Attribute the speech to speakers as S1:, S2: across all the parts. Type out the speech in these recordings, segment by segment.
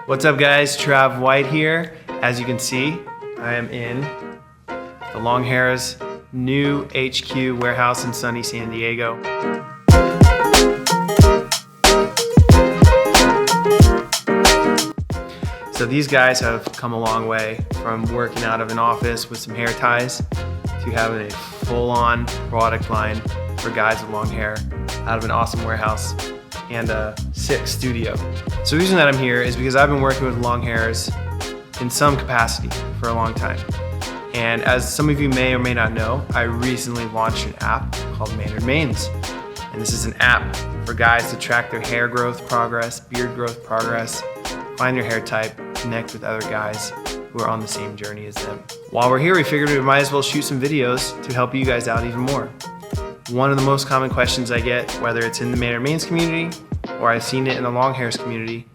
S1: What's up guys, Trav White here. As you can see, I am in the Longhair's new HQ warehouse in sunny San Diego. So these guys have come a long way from working out of an office with some hair ties to having a full-on product line for guys with long hair out of an awesome warehouse and a sick studio. So the reason that I'm here is because I've been working with Longhairs in some capacity for a long time. And as some of you may or may not know, I recently launched an app called Maynard Manes. And this is an app for guys to track their hair growth progress, beard growth progress, find their hair type, connect with other guys who are on the same journey as them. While we're here, we figured we might as well shoot some videos to help you guys out even more. One of the most common questions I get, whether it's in the Maynard Manes community or I've seen it in the Longhairs community,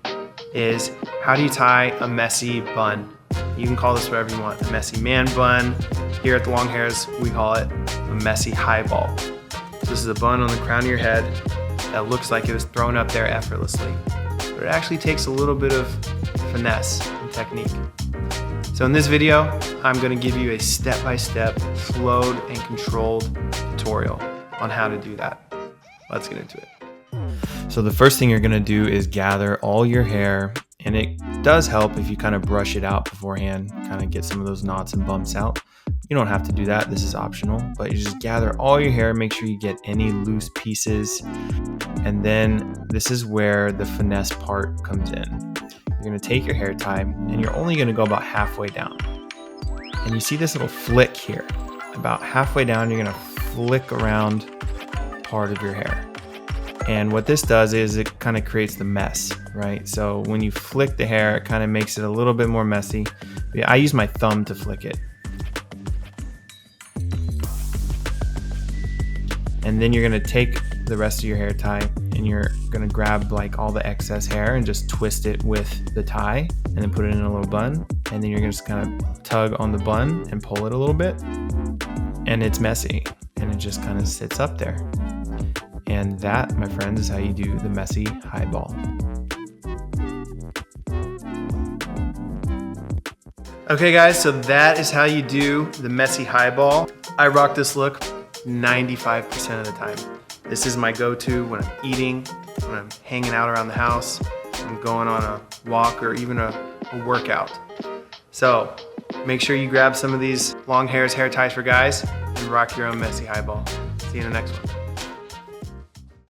S1: is how do you tie a messy bun? You can call this whatever you want, a messy man bun. Here at the Longhairs, we call it a messy highball. So this is a bun on the crown of your head that looks like it was thrown up there effortlessly. But it actually takes a little bit of finesse and technique. So in this video, I'm gonna give you a step-by-step, slowed and controlled tutorial on how to do that. Let's get into it. So the first thing you're gonna do is gather all your hair, and it does help if you kind of brush it out beforehand, kind of get some of those knots and bumps out. You don't have to do that, this is optional, but you just gather all your hair, make sure you get any loose pieces, and then this is where the finesse part comes in. You're gonna take your hair tie, and you're only gonna go about halfway down. And you see this little flick here. About halfway down, you're gonna flick around part of your hair. And what this does is it kind of creates the mess, right? So when you flick the hair, it kind of makes it a little bit more messy. I use my thumb to flick it. And then you're gonna take the rest of your hair tie and you're gonna grab like all the excess hair and just twist it with the tie and then put it in a little bun. And then you're gonna just kind of tug on the bun and pull it a little bit. And it's messy and it just kind of sits up there. And that, my friends, is how you do the messy highball. Okay guys, so that is how you do the messy highball. I rock this look 95% of the time. This is my go-to when I'm eating, when I'm hanging out around the house, I'm going on a walk or even a workout. So make sure you grab some of these Longhairs hair ties for guys and rock your own messy highball. See you in the next one.